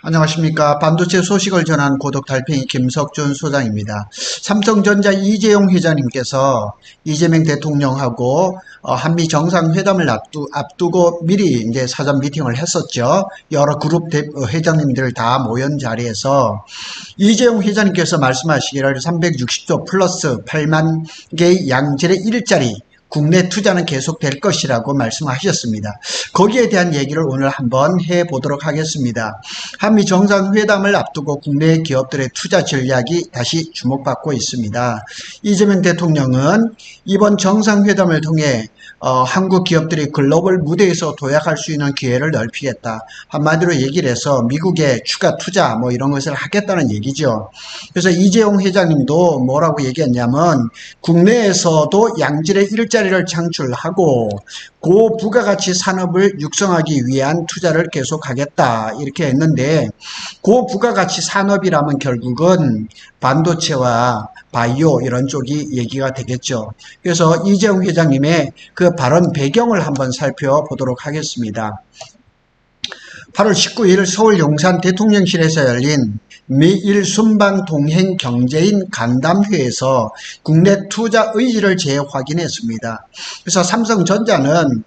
안녕하십니까. 반도체 소식을 전한 고독 달팽이 김석준 소장입니다. 삼성전자 이재용 회장님께서 이재명 대통령하고 한미 정상회담을 앞두고 미리 이제 사전 미팅을 했었죠. 여러 그룹 회장님들 다 모인 자리에서 이재용 회장님께서 말씀하시기를 360조 플러스 8만 개의 양질의 일자리 국내 투자는 계속될 것이라고 말씀하셨습니다. 거기에 대한 얘기를 오늘 한번 해보도록 하겠습니다. 한미 정상회담을 앞두고 국내 기업들의 투자 전략이 다시 주목받고 있습니다. 이재명 대통령은 이번 정상회담을 통해 한국 기업들이 글로벌 무대에서 도약할 수 있는 기회를 넓히겠다. 한마디로 얘기를 해서 미국의 추가 투자 이런 것을 하겠다는 얘기죠. 그래서 이재용 회장님도 뭐라고 얘기했냐면 국내에서도 양질의 일자리를 창출하고 고부가가치 산업을 육성하기 위한 투자를 계속하겠다 이렇게 했는데, 고부가가치 산업이라면 결국은 반도체와 바이오 이런 쪽이 얘기가 되겠죠. 그래서 이재용 회장님의 그 발언 배경을 한번 살펴보도록 하겠습니다. 8월 19일 서울 용산 대통령실에서 열린 미일 순방 동행 경제인 간담회에서 국내 투자 의지를 재확인했습니다. 그래서 삼성전자는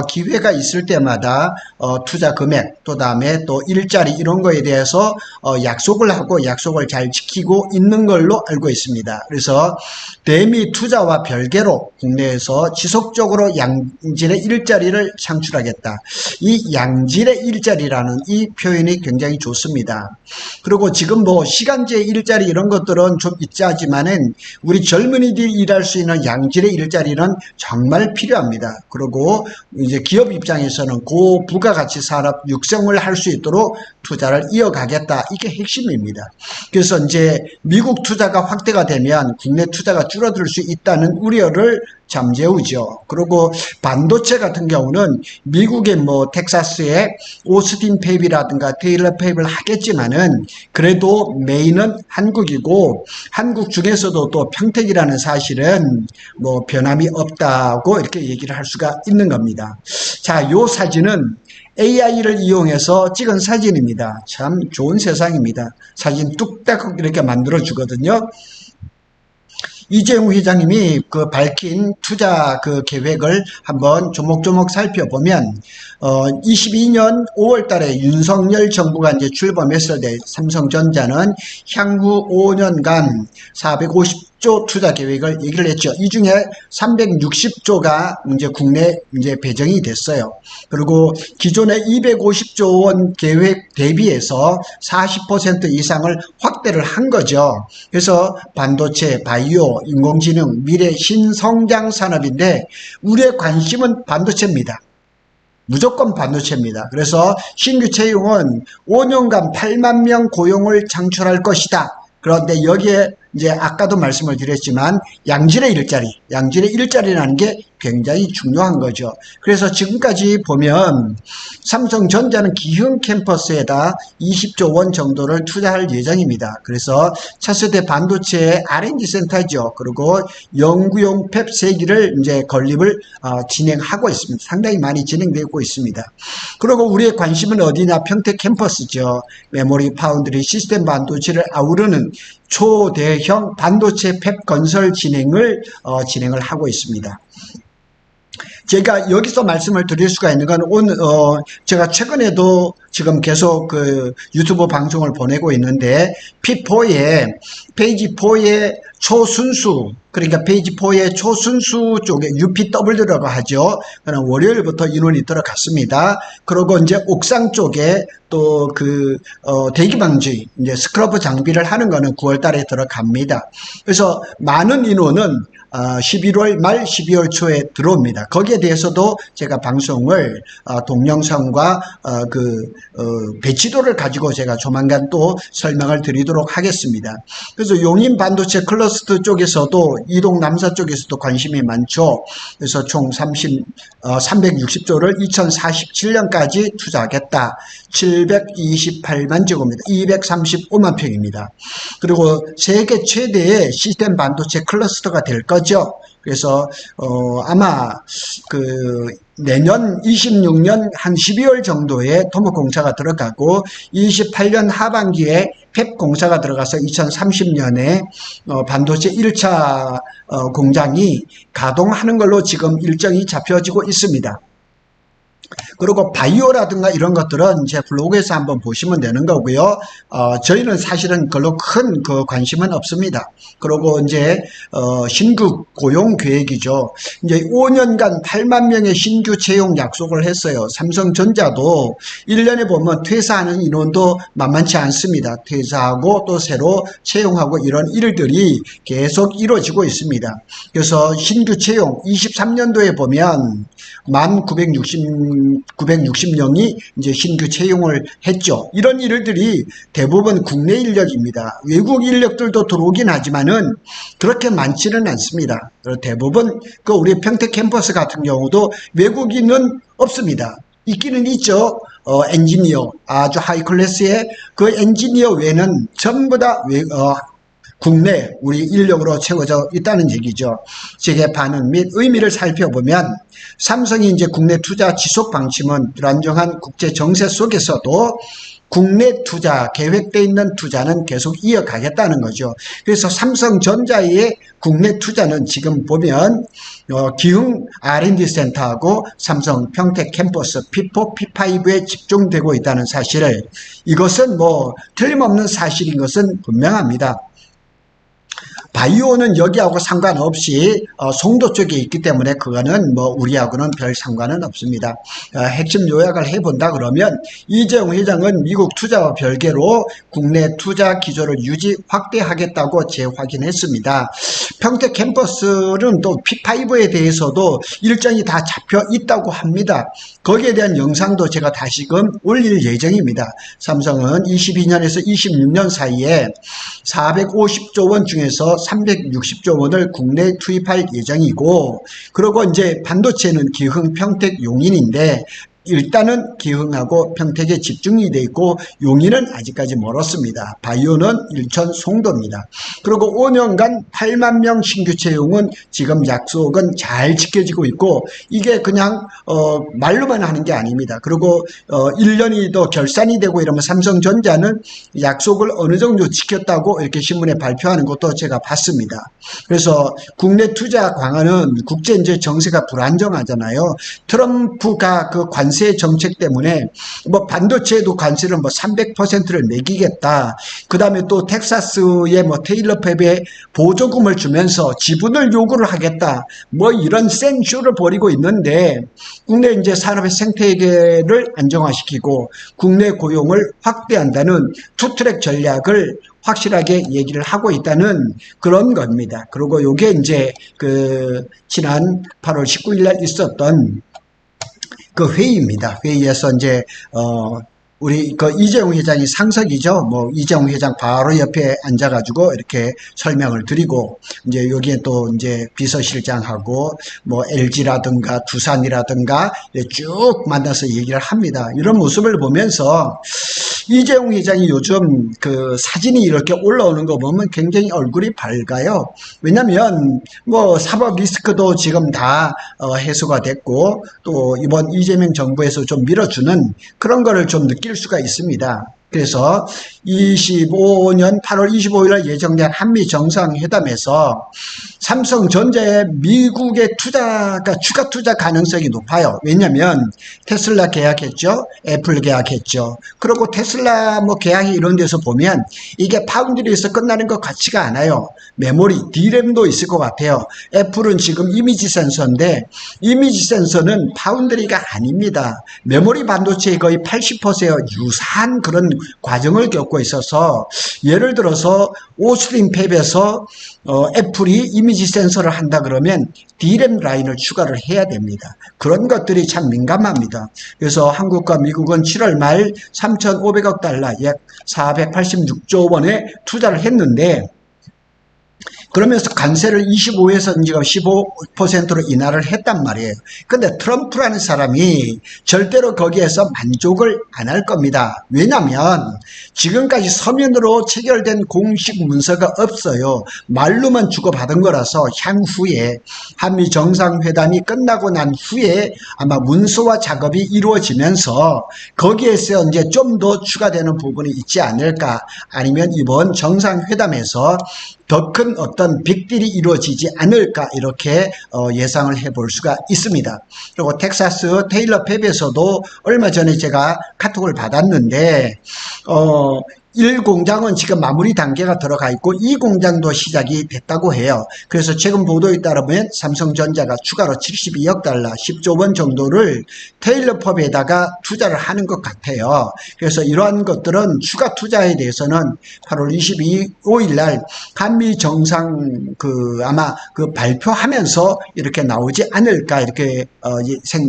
기회가 있을 때마다 투자 금액, 또 다음에 또 일자리 이런 거에 대해서 약속을 하고 약속을 잘 지키고 있는 걸로 알고 있습니다. 그래서 대미 투자와 별개로 국내에서 지속적으로 양질의 일자리를 창출하겠다. 이 양질의 일자리라는 이 표현이 굉장히 좋습니다. 그리고 지금 시간제 일자리 이런 것들은 좀 있지 하지만은 우리 젊은이들이 일할 수 있는 양질의 일자리는 정말 필요합니다. 그리고 이제 기업 입장에서는 고부가가치 산업 육성을 할 수 있도록 투자를 이어가겠다. 이게 핵심입니다. 그래서 이제 미국 투자가 확대가 되면 국내 투자가 줄어들 수 있다는 우려를 잠재우죠. 그리고 반도체 같은 경우는 미국의 텍사스의 오스틴 팹이라든가 테일러 팹을 하겠지만은 그래도 메인은 한국이고, 한국 중에서도 또 평택이라는 사실은 변함이 없다고 이렇게 얘기를 할 수가 있는 겁니다. 자, 요 사진은 AI를 이용해서 찍은 사진입니다. 참 좋은 세상입니다. 사진 뚝딱 이렇게 만들어 주거든요. 이재용 회장님이 밝힌 투자 계획을 한번 조목조목 살펴보면 22년 5월 달에 윤석열 정부가 이제 출범했을 때 삼성전자는 향후 5년간 450조 투자 계획을 얘기를 했죠. 이 중에 360조가 이제 국내 이제 배정이 됐어요. 그리고 기존의 250조 원 계획 대비해서 40% 이상을 확대를 한 거죠. 그래서 반도체, 바이오, 인공지능, 미래 신성장 산업인데 우리의 관심은 반도체입니다. 무조건 반도체입니다. 그래서 신규 채용은 5년간 8만 명 고용을 창출할 것이다. 그런데 여기에 이제 아까도 말씀을 드렸지만 양질의 일자리라는 게 굉장히 중요한 거죠. 그래서 지금까지 보면 삼성전자는 기흥 캠퍼스에다 20조 원 정도를 투자할 예정입니다. 그래서 차세대 반도체 R&D 센터죠. 그리고 연구용 팹 3기를 이제 건립을 진행하고 있습니다. 상당히 많이 진행되고 있습니다. 그리고 우리의 관심은 어디냐? 평택 캠퍼스죠. 메모리 파운드리 시스템 반도체를 아우르는 초대형 반도체 팹 건설 진행을 하고 있습니다. 제가 여기서 말씀을 드릴 수가 있는 건 제가 최근에도 지금 계속 유튜브 방송을 보내고 있는데 P4에 페이지 4의 초순수, 그러니까 페이지 4의 초순수 쪽에 UPW라고 하죠. 그럼 월요일부터 인원이 들어갔습니다. 그리고 이제 옥상 쪽에 또 대기방지, 이제 스크러브 장비를 하는 거는 9월 달에 들어갑니다. 그래서 많은 인원은 11월 말 12월 초에 들어옵니다. 거기에 대해서도 제가 방송을 동영상과 배치도를 가지고 제가 조만간 또 설명을 드리도록 하겠습니다. 그래서 용인 반도체 클러스터 쪽에서도 이동 남사 쪽에서도 관심이 많죠. 그래서 총 360조를 2047년까지 투자하겠다. 728만 제곱미터, 235만 평입니다. 그리고 세계 최대의 시스템 반도체 클러스터가 될 거죠. 그래서 아마 내년 26년 한 12월 정도에 토목공사가 들어가고 28년 하반기에 펩 공사가 들어가서 2030년에 반도체 1차 공장이 가동하는 걸로 지금 일정이 잡혀지고 있습니다. 그리고 바이오라든가 이런 것들은 제 블로그에서 한번 보시면 되는 거고요. 저희는 사실은 별로 큰 그 관심은 없습니다. 그리고 이제 신규 고용 계획이죠. 이제 5년간 8만 명의 신규 채용 약속을 했어요. 삼성전자도 1년에 보면 퇴사하는 인원도 만만치 않습니다. 퇴사하고 또 새로 채용하고 이런 일들이 계속 이루어지고 있습니다. 그래서 신규 채용 23년도에 보면 1960명이 이제 신규 채용을 했죠. 이런 일들이 대부분 국내 인력입니다. 외국 인력들도 들어오긴 하지만은 그렇게 많지는 않습니다. 대부분 그 우리 평택 캠퍼스 같은 경우도 외국인은 없습니다. 있기는 있죠. 엔지니어, 아주 하이 클래스의 그 엔지니어 외에는 전부 다 국내 우리 인력으로 채워져 있다는 얘기죠. 제게 반응 및 의미를 살펴보면 삼성이 이제 국내 투자 지속 방침은 불안정한 국제 정세 속에서도 국내 투자, 계획되어 있는 투자는 계속 이어가겠다는 거죠. 그래서 삼성전자의 국내 투자는 지금 보면 기흥 R&D 센터하고 삼성 평택 캠퍼스 P4, P5에 집중되고 있다는 사실을, 이것은 뭐 틀림없는 사실인 것은 분명합니다. 바이오는 여기하고 상관없이 송도 쪽에 있기 때문에 그거는 뭐 우리하고는 별 상관은 없습니다. 핵심 요약을 해본다 그러면 이재용 회장은 미국 투자와 별개로 국내 투자 기조를 유지 확대하겠다고 재확인했습니다. 평택 캠퍼스는 또 P5에 대해서도 일정이 다 잡혀 있다고 합니다. 거기에 대한 영상도 제가 다시금 올릴 예정입니다. 삼성은 22년에서 26년 사이에 450조 원 중에서 360조 원을 국내에 투입할 예정이고, 그리고 이제 반도체는 기흥, 평택, 용인인데 일단은 기흥하고 평택에 집중이 돼 있고 용인은 아직까지 멀었습니다. 바이오는 일천 송도입니다. 그리고 5년간 8만 명 신규 채용은 지금 약속은 잘 지켜지고 있고, 이게 그냥 말로만 하는 게 아닙니다. 그리고 1년이 더 결산이 되고 이러면 삼성전자는 약속을 어느 정도 지켰다고 이렇게 신문에 발표하는 것도 제가 봤습니다. 그래서 국내 투자 강화는 국제 이제 정세가 불안정하잖아요. 트럼프가 그 관세 정책 때문에 뭐 반도체에도 관세를 뭐 300%를 매기겠다. 그 다음에 또 텍사스의 뭐 테일러 팹에 보조금을 주면서 지분을 요구를 하겠다. 뭐 이런 센 쇼를 벌이고 있는데, 국내 이제 산업의 생태계를 안정화시키고 국내 고용을 확대한다는 투트랙 전략을 확실하게 얘기를 하고 있다는 그런 겁니다. 그리고 요게 이제 지난 8월 19일 날 있었던 그 회의입니다. 회의에서 이제 우리 이재용 회장이 상석이죠. 뭐 이재용 회장 바로 옆에 앉아가지고 이렇게 설명을 드리고, 이제 여기에 또 이제 비서실장하고 뭐 LG라든가 두산이라든가 쭉 만나서 얘기를 합니다. 이런 모습을 보면서 이재용 회장이 요즘 그 사진이 이렇게 올라오는 거 보면 굉장히 얼굴이 밝아요. 왜냐면 뭐 사법 리스크도 지금 다 해소가 됐고, 또 이번 이재명 정부에서 좀 밀어주는 그런 거를 좀 느낄 수가 있습니다. 그래서 25년 8월 25일 예정된 한미 정상회담에서 삼성전자의 미국의 투자가 추가 투자 가능성이 높아요. 왜냐하면 테슬라 계약했죠. 애플 계약했죠. 그리고 테슬라 뭐 계약이 이런 데서 보면 이게 파운드리에서 끝나는 것 같지가 않아요. 메모리, D램도 있을 것 같아요. 애플은 지금 이미지 센서인데 이미지 센서는 파운드리가 아닙니다. 메모리 반도체의 거의 80%의 유사한 그런 과정을 겪고 있어서, 예를 들어서 오스틴 팹에서 애플이 이미지 센서를 한다 그러면 D램 라인을 추가를 해야 됩니다. 그런 것들이 참 민감합니다. 그래서 한국과 미국은 7월 말 3,500억 달러 약 486조 원의 투자를 했는데, 그러면서 관세를 25에서 지금 15%로 인하를 했단 말이에요. 근데 트럼프라는 사람이 절대로 거기에서 만족을 안 할 겁니다. 왜냐하면 지금까지 서면으로 체결된 공식 문서가 없어요. 말로만 주고받은 거라서 향후에 한미 정상회담이 끝나고 난 후에 아마 문서화 작업이 이루어지면서 거기에서 이제 좀 더 추가되는 부분이 있지 않을까, 아니면 이번 정상회담에서 더 큰 어떤 빅딜이 이루어지지 않을까, 이렇게 예상을 해볼 수가 있습니다. 그리고 텍사스 테일러 팹에서도 얼마 전에 제가 카톡을 받았는데 1공장은 지금 마무리 단계가 들어가 있고 2공장도 시작이 됐다고 해요. 그래서 최근 보도에 따르면 삼성전자가 추가로 72억 달러, 10조 원 정도를 테일러 팹에다가 투자를 하는 것 같아요. 그래서 이러한 것들은 추가 투자에 대해서는 8월 25일 날 한미 정상 아마 발표하면서 이렇게 나오지 않을까, 이렇게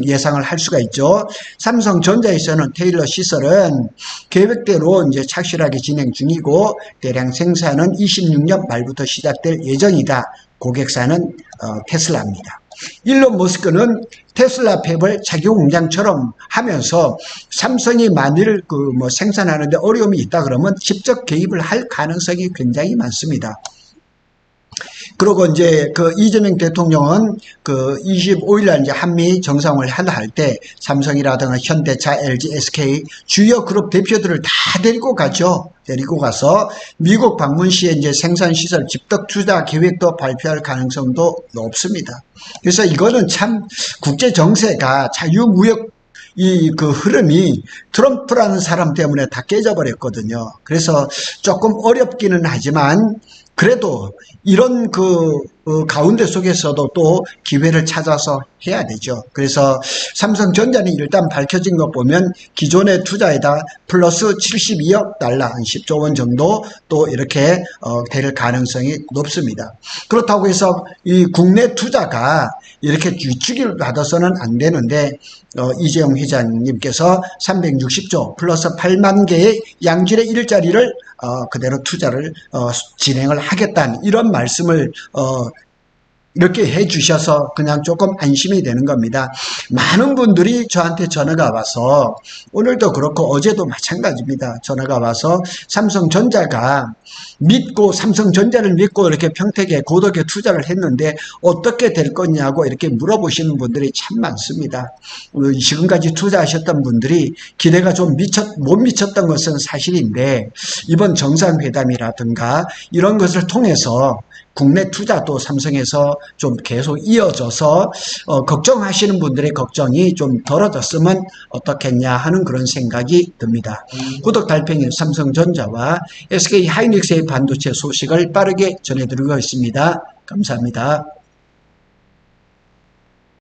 예상을 할 수가 있죠. 삼성전자에서는 테일러 시설은 계획대로 이제 착실하게 진행 중이고 대량 생산은 26년 말부터 시작될 예정이다. 고객사는 테슬라입니다. 일론 머스크는 테슬라 팹을 자기 공장처럼 하면서 삼성이 만일 생산하는데 어려움이 있다 그러면 직접 개입을 할 가능성이 굉장히 많습니다. 그리고 이제 이재명 대통령은 25일 날 이제 한미 정상회담을 할 때 삼성이라든가 현대차, LG, SK 주요 그룹 대표들을 다 데리고 가죠. 데리고 가서 미국 방문 시에 이제 생산시설 집덕 투자 계획도 발표할 가능성도 높습니다. 그래서 이거는 참 국제 정세가 자유무역 흐름이 트럼프라는 사람 때문에 다 깨져버렸거든요. 그래서 조금 어렵기는 하지만 그래도 이런 가운데 속에서도 또 기회를 찾아서 해야 되죠. 그래서 삼성전자는 일단 밝혀진 것 보면 기존의 투자에다 플러스 72억 달러, 한 10조 원 정도 또 이렇게 될 가능성이 높습니다. 그렇다고 해서 이 국내 투자가 이렇게 위축을 받아서는 안 되는데 이재용 회장님께서 360조 플러스 8만 개의 양질의 일자리를 그대로 투자를 진행을 하겠다는 이런 말씀을 이렇게 해 주셔서 그냥 조금 안심이 되는 겁니다. 많은 분들이 저한테 전화가 와서, 오늘도 그렇고 어제도 마찬가지입니다. 전화가 와서 삼성전자를 믿고 이렇게 평택에 고덕에 투자를 했는데 어떻게 될 거냐고 이렇게 물어보시는 분들이 참 많습니다. 지금까지 투자하셨던 분들이 기대가 좀 못 미쳤던 것은 사실인데, 이번 정상회담이라든가 이런 것을 통해서 국내 투자도 삼성에서 좀 계속 이어져서 걱정하시는 분들의 걱정이 좀 덜어졌으면 어떻겠냐 하는 그런 생각이 듭니다. 구독 달팽이 삼성전자와 SK 하이닉스의 반도체 소식을 빠르게 전해드리고 있습니다. 감사합니다.